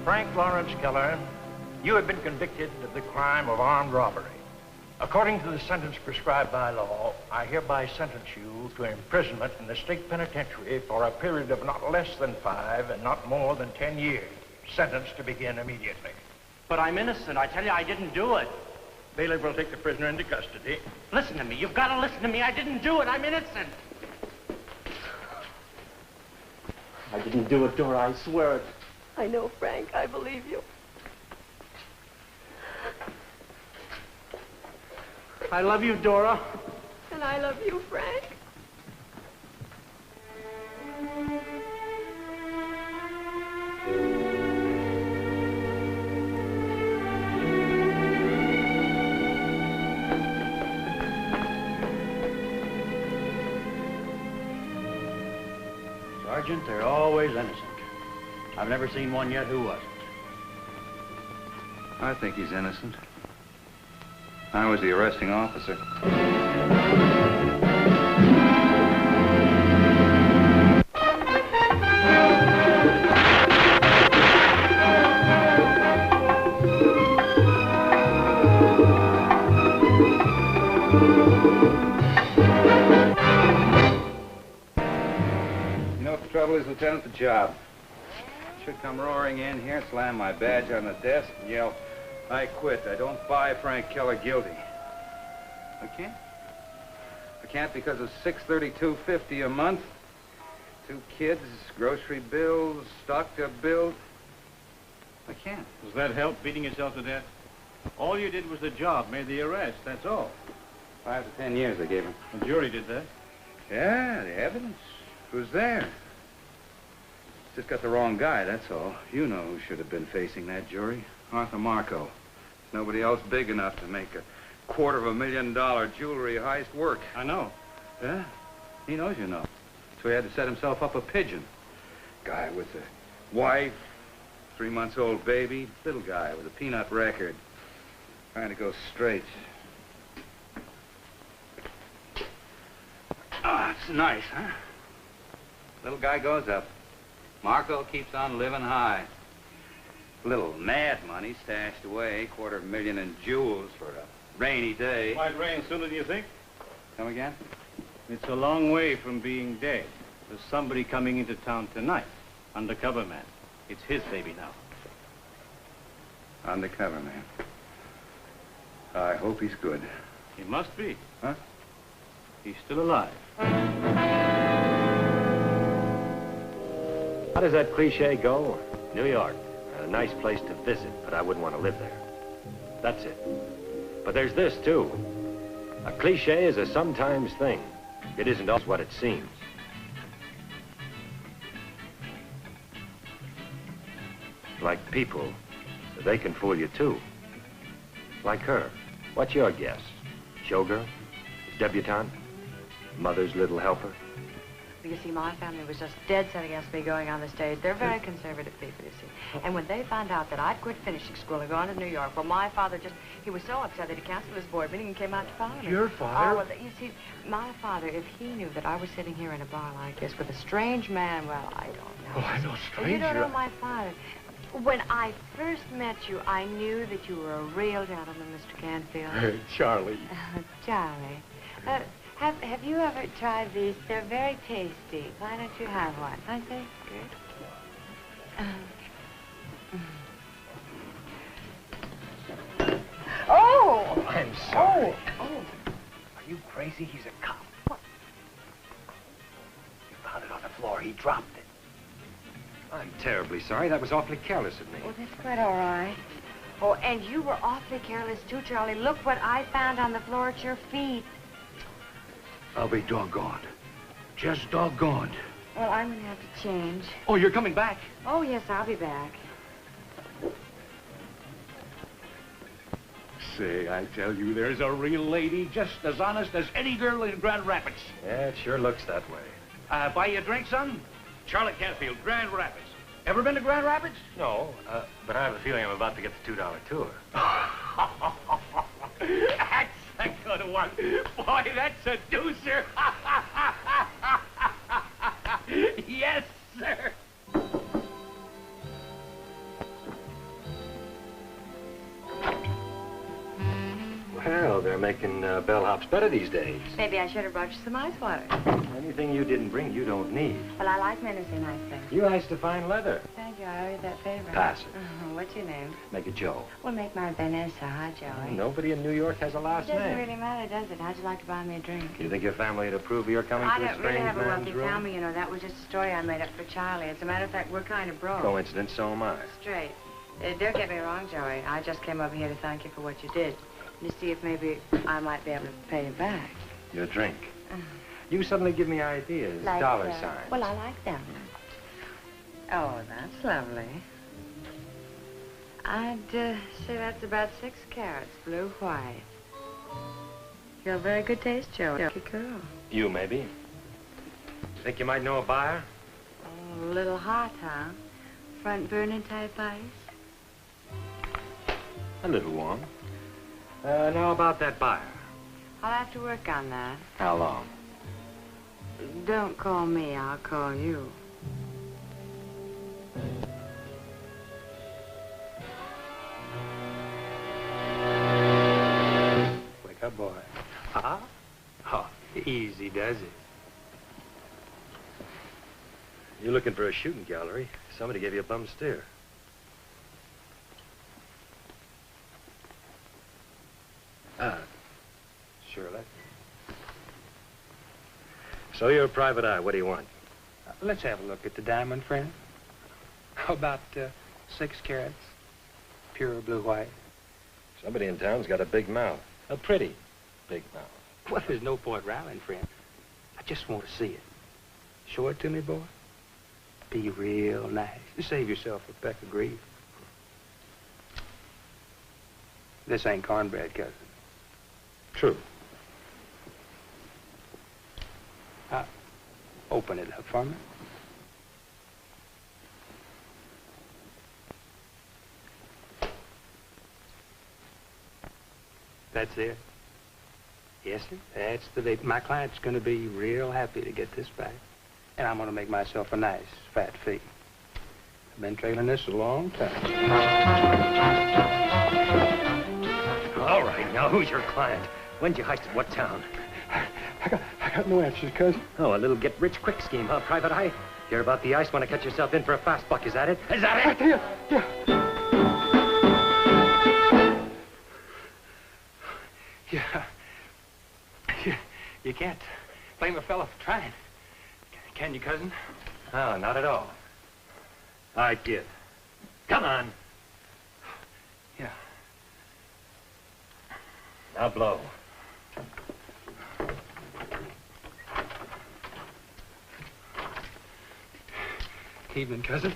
Frank Lawrence Keller, you have been convicted of the crime of armed robbery. According to the sentence prescribed by law, I hereby sentence you to imprisonment in the state penitentiary for a period of not less than 5 and not more than 10 years. Sentence to begin immediately. But I'm innocent. I tell you, I didn't do it. Bailiff will take the prisoner into custody. Listen to me. You've got to listen to me. I didn't do it. I'm innocent. I didn't do it, Dora. I swear it. I know, Frank. I believe you. I love you, Dora. And I love you, Frank. Sergeant, they're always innocent. I've never seen one yet who wasn't. I think he's innocent. I was the arresting officer. You know what the trouble is, Lieutenant? The job. Should come roaring in here, slam my badge on the desk, and yell, I quit. I don't buy Frank Keller guilty. I can't. I can't because of $632.50 a month. 2 kids, grocery bills, stock to build. I can't. Does that help, beating yourself to death? All you did was the job, made the arrest, that's all. 5 to 10 years they gave him. The jury did that. Yeah, the evidence was there. Just got the wrong guy, that's all. You know who should have been facing that jury. Arthur Marco. There's nobody else big enough to make a $250,000 jewelry heist work. I know. Yeah? He knows you know. So he had to set himself up a pigeon. Guy with a wife, 3-month-old baby, little guy with a peanut record. Trying to go straight. Ah, it's nice, huh? Little guy goes up. Marco keeps on living high. Little mad money stashed away, $250,000 in jewels for a rainy day. Might rain sooner than you think. Come again? It's a long way from being dead. There's somebody coming into town tonight. Undercover man. It's his baby now. Undercover man. I hope he's good. He must be. Huh? He's still alive. How does that cliche go? New York, a nice place to visit, but I wouldn't want to live there. That's it. But there's this, too. A cliche is a sometimes thing. It isn't always what it seems. Like people, they can fool you, too. Like her. What's your guess? Showgirl? Debutante? Mother's little helper? You see, my family was just dead set against me going on the stage. They're very conservative people, you see. And when they found out that I'd quit finishing school and gone to New York, well, my father he was so upset that he canceled his board meeting and came out to follow me. Your father? Oh, well, you see, my father, if he knew that I was sitting here in a bar like this with a strange man, well, I don't know. Oh, I know, stranger. You don't know my father. When I first met you, I knew that you were a real gentleman, Mr. Canfield. Charlie. Charlie. Have you ever tried these? They're very tasty. Why don't you have one? Aren't they good? Oh! I'm sorry. Oh! Are you crazy? He's a cop. What? You found it on the floor. He dropped it. I'm terribly sorry. That was awfully careless of me. Oh, that's quite all right. Oh, and you were awfully careless, too, Charlie. Look what I found on the floor at your feet. I'll be doggone. Just doggone. Well, I'm going to have to change. Oh, you're coming back? Oh, yes, I'll be back. Say, I tell you, there's a real lady just as honest as any girl in Grand Rapids. Yeah, it sure looks that way. Buy you a drink, son? Charlotte Canfield, Grand Rapids. Ever been to Grand Rapids? No, but I have a feeling I'm about to get the $2 tour. That's a good one. Boy, that's a deucer. Yes, sir. They're making bellhops better these days. Maybe I should have brought you some ice water. Anything you didn't bring, you don't need. Well, I like men who say nice things. You nice to fine leather. Thank you. I owe you that favor. Pass it. What's your name? Make it Joe. We'll make mine Vanessa. Hi, Joey. Nobody in New York has a last It doesn't name. really matter, does it? How'd you like to buy me a drink? You think your family would approve of your coming I to a don't really strange have a man's wealthy room? family, you know. That was just a story I made up for Charlie. As a matter of fact, we're kind of broke. Coincidence, so am I. Straight. Don't get me wrong, Joey. I just came over here to thank you for what you did. To see if maybe I might be able to pay you back. Your drink. You suddenly give me ideas. Like, dollar signs. Well, I like them. Oh, that's lovely. I'd say that's about 6 carats, blue white. You have very good taste, Joey. Lucky girl. You, maybe. Think you might know a buyer? Oh, a little hot, huh? Front burner type ice? A little warm. Now about that buyer. I'll have to work on that. How long? Don't call me, I'll call you. Wake up, boy. Huh? Oh, easy does it. You looking for a shooting gallery? Somebody gave you a bum steer. Surely. So you're a private eye. What do you want? Let's have a look at the diamond, friend. How about 6 carats? Pure blue white. Somebody in town's got a big mouth. A pretty big mouth. Well, there's no point rallying, friend. I just want to see it. Show it to me, boy. Be real nice. Save yourself a peck of grief. This ain't cornbread, cousin. True. Open it up for me. That's it. Yes, sir. That's the day. My client's going to be real happy to get this back. And I'm going to make myself a nice, fat fee. I've been trailing this a long time. All right, now who's your client? When'd you heist at what town? I got no answers, cousin. Oh, a little get-rich-quick scheme, huh, Private Eye? Hear about the ice, want to cut yourself in for a fast buck, is that it? Is that it? Yeah. You can't blame a fella for trying. Can you, cousin? Oh, not at all. All right, kid. Come on. Yeah. Now blow. Evening, cousin.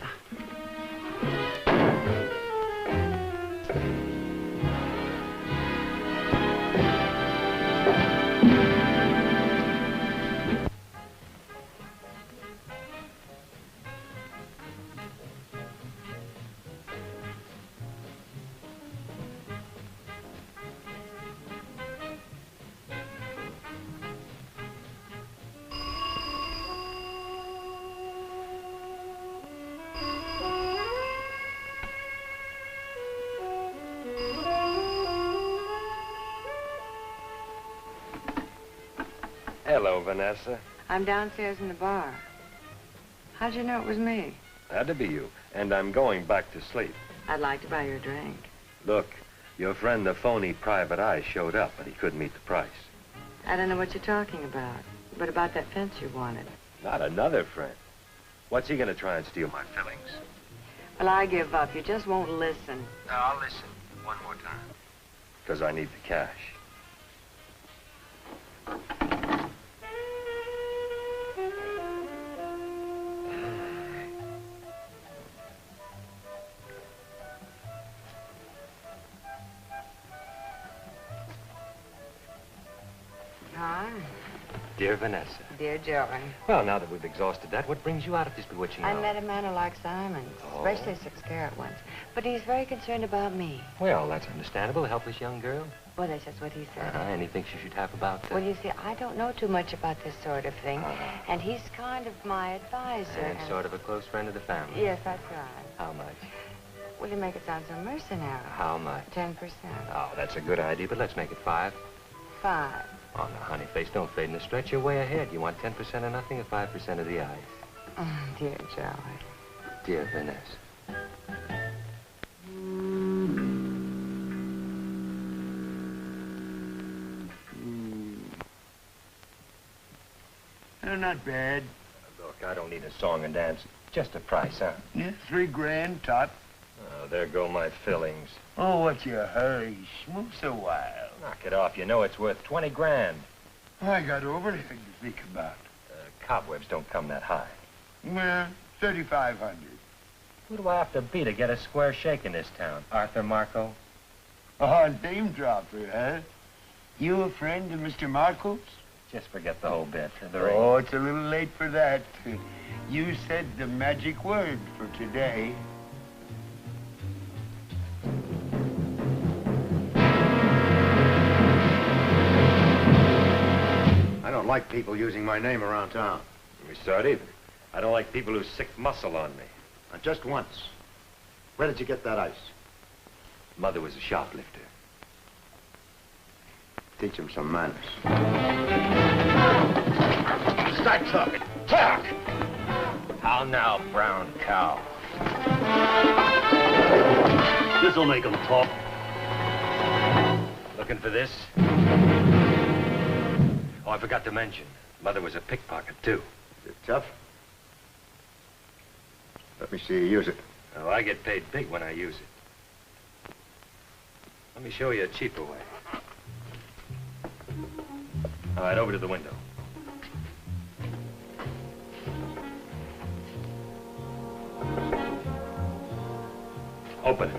Hello, Vanessa. I'm downstairs in the bar. How'd you know it was me? Had to be you. And I'm going back to sleep. I'd like to buy you a drink. Look, your friend, the phony Private Eye, showed up, but he couldn't meet the price. I don't know what you're talking about. But about that fence you wanted. Not another friend. What's he gonna try and steal my fillings? Well, I give up. You just won't listen. No, I'll listen. One more time. Because I need the cash. Hi. Dear Vanessa. Dear Joey. Well, now that we've exhausted that, what brings you out at this bewitching hour? I met a man who likes diamonds, Oh. especially 6-carat ones. But he's very concerned about me. Well, that's understandable. A helpless young girl. Well, that's just what he said. And he thinks you should have about that. Well, you see, I don't know too much about this sort of thing. Uh-huh. And he's kind of my advisor. And sort of a close friend of the family. Yes, that's right. How much? Well, you make it sound so mercenary. How much? 10%. Oh, that's a good idea, but let's make it 5. 5. Oh, no, honey face, don't fade in the stretch. You're way ahead. You want 10% of nothing or 5% of the ice? Oh, dear Charlie. Dear Vanessa. Oh, not bad. Look, I don't need a song and dance. Just a price, huh? Yeah, $3 top. Oh, there go my fillings. Oh, what's your hurry? Smoke so wild. Knock it off. You know it's worth 20 grand. I got overhead to think about. Cobwebs don't come that high. Well, 3,500. Who do I have to be to get a square shake in this town? Arthur Marco? Oh, name dropper, huh? You a friend of Mr. Marco's? Just forget the whole bit. Oh, it's a little late for that. You said the magic word for today. I don't like people using my name around town. We saw it either. I don't like people who sick muscle on me. Just once. Where did you get that ice? Mother was a shoplifter. Teach him some manners. Start talking. Talk! How now, brown cow? This'll make them talk. Looking for this? Oh, I forgot to mention. Mother was a pickpocket, too. Is it tough? Let me see you use it. Oh, I get paid big when I use it. Let me show you a cheaper way. All right, over to the window. Open it.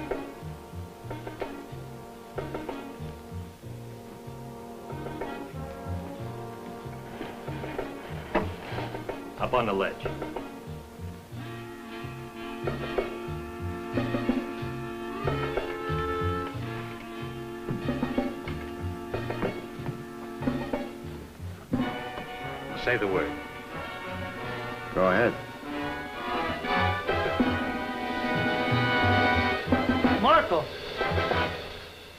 Up on the ledge. Say the word. Go ahead. Marco!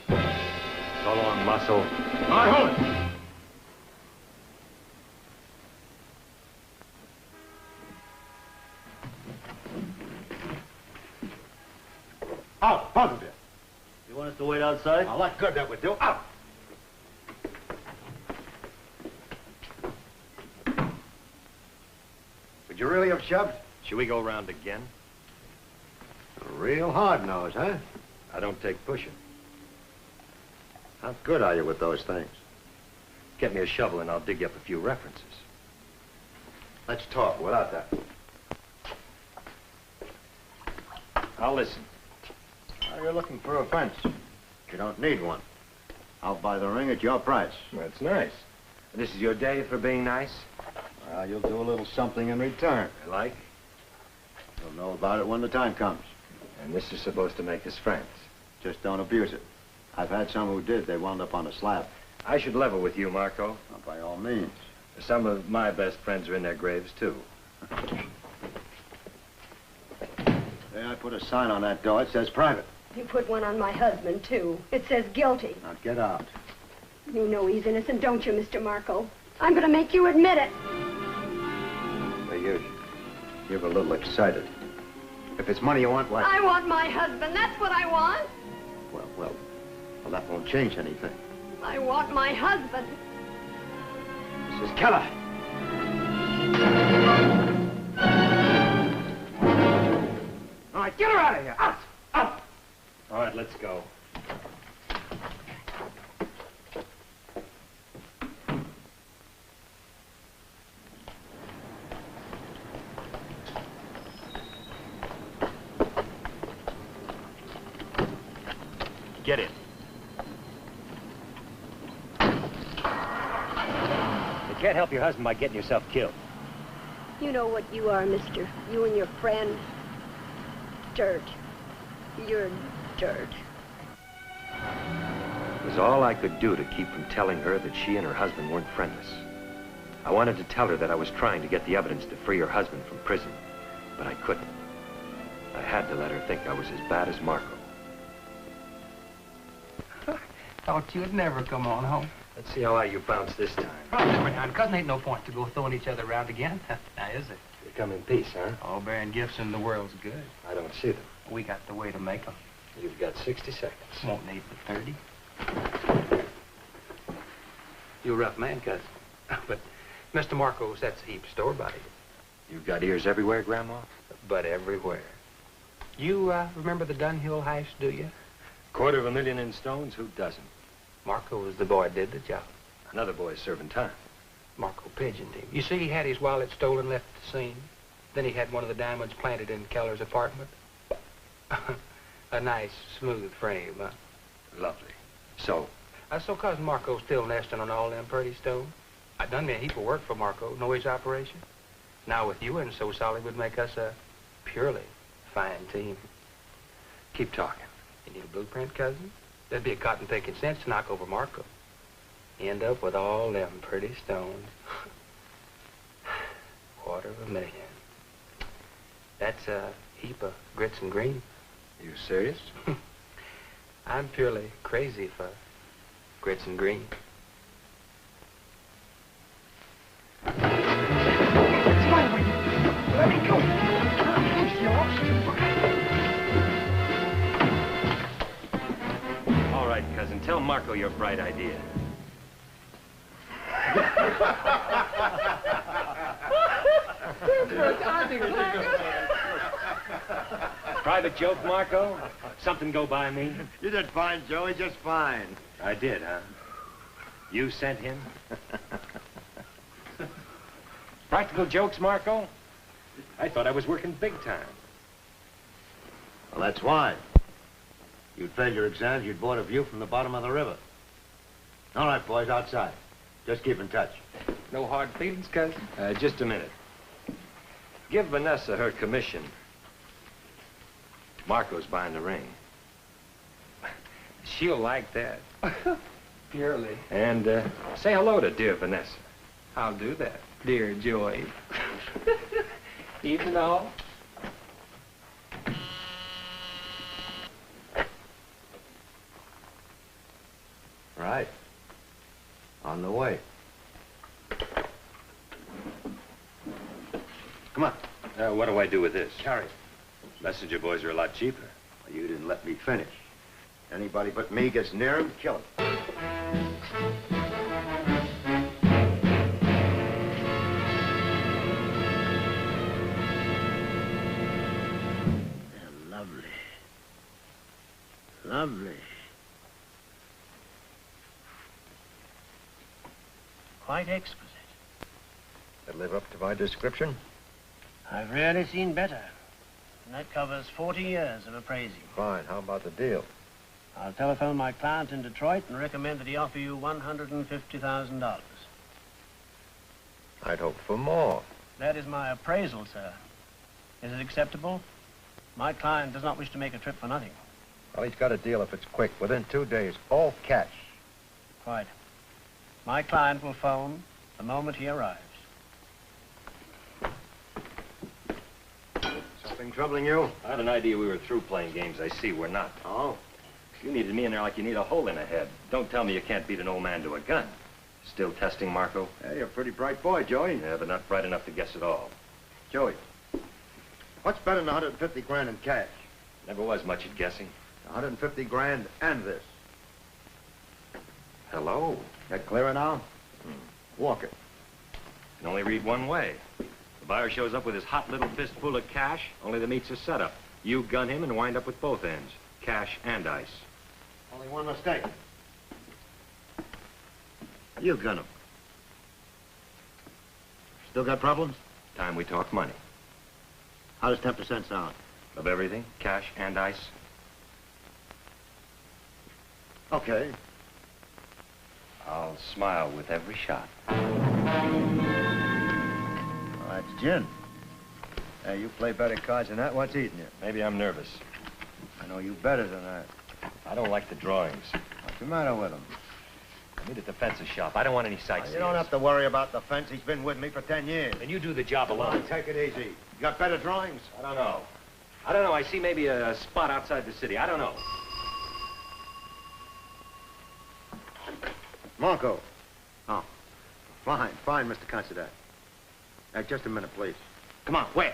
So long, muscle. All right, hold it. Out of there. You want us to wait outside? Now, what good that would do. Out! Would you really have shoved? Should we go around again? Real hard nose, huh? I don't take pushing. How good are you with those things? Get me a shovel and I'll dig you up a few references. Let's talk without that. I'll listen. Now, you're looking for a fence. You don't need one. I'll buy the ring at your price. That's nice. This is your day for being nice? Well, you'll do a little something in return. I like. You'll know about it when the time comes. And this is supposed to make us friends. Just don't abuse it. I've had some who did. They wound up on a slab. I should level with you, Marco. Well, by all means. Some of my best friends are in their graves, too. Hey, I put a sign on that door. It says private. You put one on my husband, too. It says guilty. Now, get out. You know he's innocent, don't you, Mr. Marco? I'm going to make you admit it. Hey, you're a little excited. If it's money you want, why? I want my husband. That's what I want. Well, that won't change anything. I want my husband. Mrs. Keller. All right, get her out of here. Out! Out! All right, let's go. Get in. You can't help your husband by getting yourself killed. You know what you are, mister. You and your friend. Dirt. You're dirt. It was all I could do to keep from telling her that she and her husband weren't friendless. I wanted to tell her that I was trying to get the evidence to free her husband from prison, but I couldn't. I had to let her think I was as bad as Marco. Thought you'd never come on home. Let's see how high you bounce this time. Well, never now. Cousin, ain't no point to go throwing each other around again. Now, is it? You come in peace, huh? All bearing gifts in the world's good. I don't see them. We got the way to make them. You've got 60 seconds. Won't need but 30. You're a rough man, cousin. But Mr. Marco sets a heap store by you. You've got ears everywhere, Grandma? But everywhere. You remember the Dunhill heist, do you? $250,000 in stones? Who doesn't? Marco was the boy that did the job. Another boy's serving time. Marco pigeoned him. You see, he had his wallet stolen, left at the scene. Then he had one of the diamonds planted in Keller's apartment. A nice, smooth frame, huh? Lovely. So? So Cousin Marco's still nesting on all them pretty stones. I done me a heap of work for Marco. Know his operation? Now with you and so solid would make us a purely fine team. Keep talking. You need a blueprint, cousin? There'd be a cotton-picking sense to knock over Marco. End up with all them pretty stones. $250,000. That's a heap of grits and green. You serious? I'm purely crazy for grits and green. It's my way. Let me go. All right, cousin. Tell Marco your bright idea. Private joke, Marco? Something go by me? You did fine, Joey, just fine. I did, huh? You sent him? Practical jokes, Marco? I thought I was working big time. Well, that's why. You'd failed your exams, you'd bought a view from the bottom of the river. All right, boys, outside. Just keep in touch. No hard feelings, cousin? Just a minute. Give Vanessa her commission. Marco's buying the ring. She'll like that. Purely. And say hello to dear Vanessa. I'll do that, dear Joey. Even though... Right. On the way. Come on. What do I do with this? Carry it. Messenger boys are a lot cheaper. Well, you didn't let me finish. Anybody but me gets near him, kill him. They're lovely. Lovely. Quite exquisite. That live up to my description? I've rarely seen better. And that covers 40 years of appraising. Fine. How about the deal? I'll telephone my client in Detroit and recommend that he offer you $150,000. I'd hope for more. That is my appraisal, sir. Is it acceptable? My client does not wish to make a trip for nothing. Well, he's got a deal if it's quick. Within 2 days, all cash. Quite. My client will phone the moment he arrives. Something troubling you? I had an idea we were through playing games. I see we're not. Oh? You needed me in there like you need a hole in a head. Don't tell me you can't beat an old man to a gun. Still testing, Marco? Hey, you're a pretty bright boy, Joey. Yeah, but not bright enough to guess it all. Joey, what's better than 150 grand in cash? Never was much at guessing. 150 grand and this. Hello. That clearer now? Walk it. Can only read one way. The buyer shows up with his hot little fist full of cash, only the meat's a setup. You gun him and wind up with both ends. Cash and ice. Only one mistake. You gun him. Still got problems? Time we talk money. How does 10% sound? Of everything, cash and ice. Okay. I'll smile with every shot. Well, that's gin. Hey, you play better cards than that. What's eating you? Maybe I'm nervous. I know you better than that. I don't like the drawings. What's the matter with him? Meet at the fencer's shop. I don't want any sightseers. You don't have to worry about the fence. He's been with me for 10 years. And you do the job Come alone. on, take it easy. You got better drawings? I don't know. I don't know. I see maybe a spot outside the city. I don't know. Marco, Fine, Mr. Considine. Just a minute, please. Come on, where?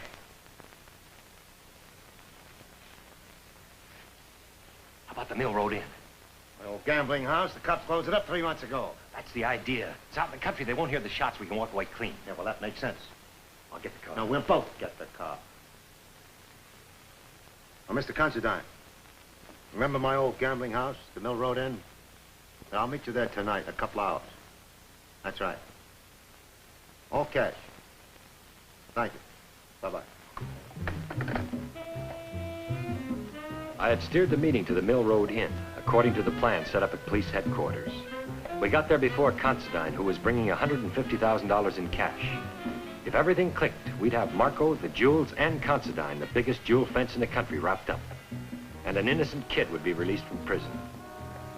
How about the Mill Road Inn? My old gambling house, the cops closed it up 3 months ago. That's the idea. It's out in the country. They won't hear the shots. We can walk away clean. Yeah, well, that makes sense. I'll get the car. No, we'll both get the car. Now, Mr. Considine, remember my old gambling house, the Mill Road Inn? I'll meet you there tonight, a couple hours. That's right. All cash. Thank you. Bye-bye. I had steered the meeting to the Mill Road Inn, according to the plan set up at police headquarters. We got there before Considine, who was bringing $150,000 in cash. If everything clicked, we'd have Marco, the jewels, and Considine, the biggest jewel fence in the country, wrapped up. And an innocent kid would be released from prison.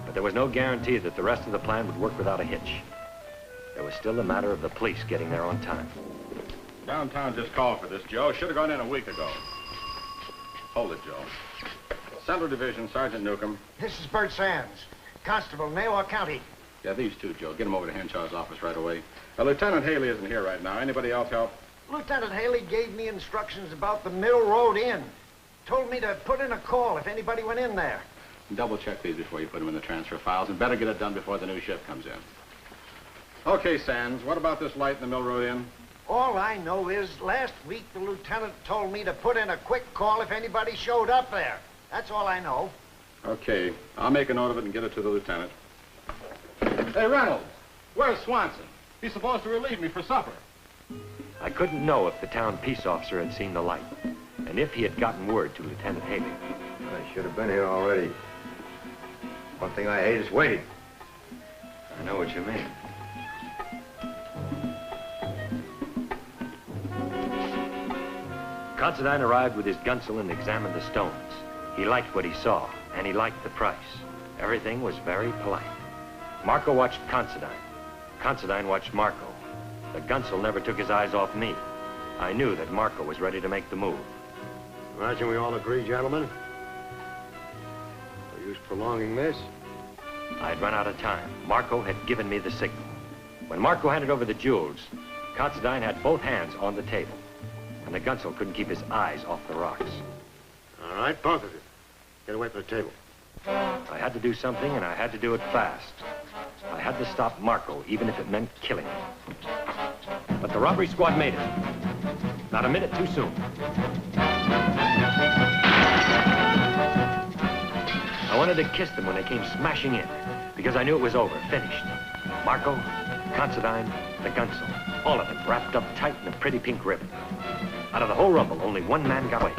But there was no guarantee that the rest of the plan would work without a hitch. There was still the matter of the police getting there on time. Downtown just called for this, Joe. Should have gone in a week ago. Hold it, Joe. Central Division, Sergeant Newcomb. This is Bert Sands, Constable, Nawa County. Yeah, these two, Joe. Get them over to Henshaw's office right away. Lieutenant Haley isn't here right now. Anybody else help? Lieutenant Haley gave me instructions about the Mill Road Inn. Told me to put in a call if anybody went in there. Double check these before you put them in the transfer files, and better get it done before the new shift comes in. Okay, Sands, what about this light in the Mill Road Inn? All I know is last week the lieutenant told me to put in a quick call if anybody showed up there. That's all I know. Okay, I'll make a note of it and get it to the lieutenant. Hey, Reynolds, where's Swanson? He's supposed to relieve me for supper. I couldn't know if the town peace officer had seen the light, and if he had gotten word to Lieutenant Haley. I should have been here already. One thing I hate is waiting. I know what you mean. Considine arrived with his gunsel and examined the stones. He liked what he saw, and he liked the price. Everything was very polite. Marco watched Considine. Considine watched Marco. The gunsel never took his eyes off me. I knew that Marco was ready to make the move. Imagine we all agree, gentlemen. No use prolonging this. I had run out of time. Marco had given me the signal. When Marco handed over the jewels, Considine had both hands on the table, and the gunsel couldn't keep his eyes off the rocks. All right, both of you. Get away from the table. I had to do something, and I had to do it fast. I had to stop Marco, even if it meant killing him. But the robbery squad made it. Not a minute too soon. I wanted to kiss them when they came smashing in, because I knew it was over, finished. Marco, Considine, the gunsel, all of them wrapped up tight in a pretty pink ribbon. Out of the whole rumble, only one man got away.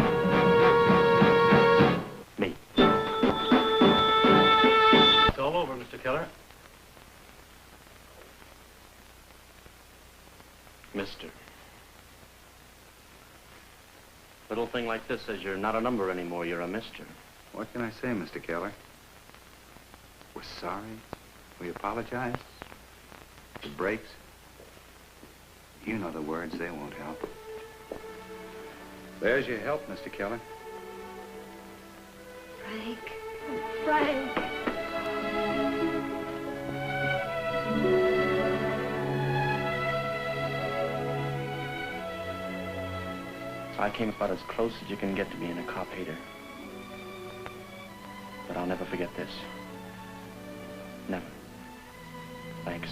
Me. It's all over, Mr. Keller. Mister. Little thing like this says you're not a number anymore, you're a mister. What can I say, Mr. Keller? We're sorry. We apologize. The brakes. You know the words, they won't help. There's your help, Mr. Keller. Frank. Frank. I came about as close as you can get to being a cop hater. But I'll never forget this. Never. Thanks.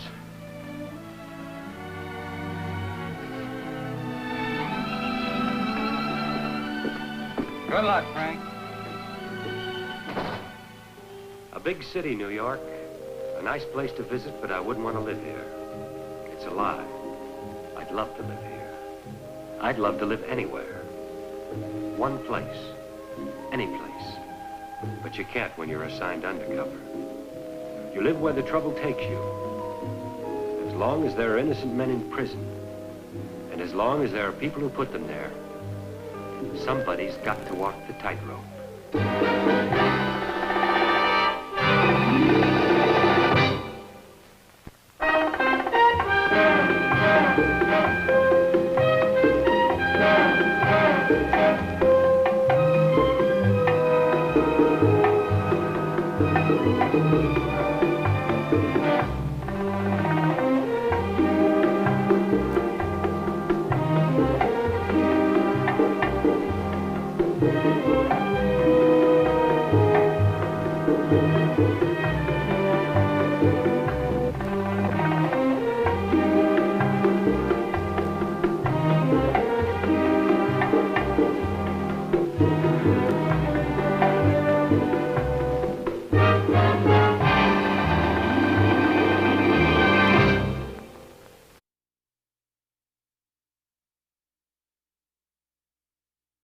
Good luck, Frank. A big city, New York. A nice place to visit, but I wouldn't want to live here. It's a lie. I'd love to live here. I'd love to live anywhere. One place. Any place. But you can't when you're assigned undercover. You live where the trouble takes you. As long as there are innocent men in prison, and as long as there are people who put them there, somebody's got to walk the tightrope.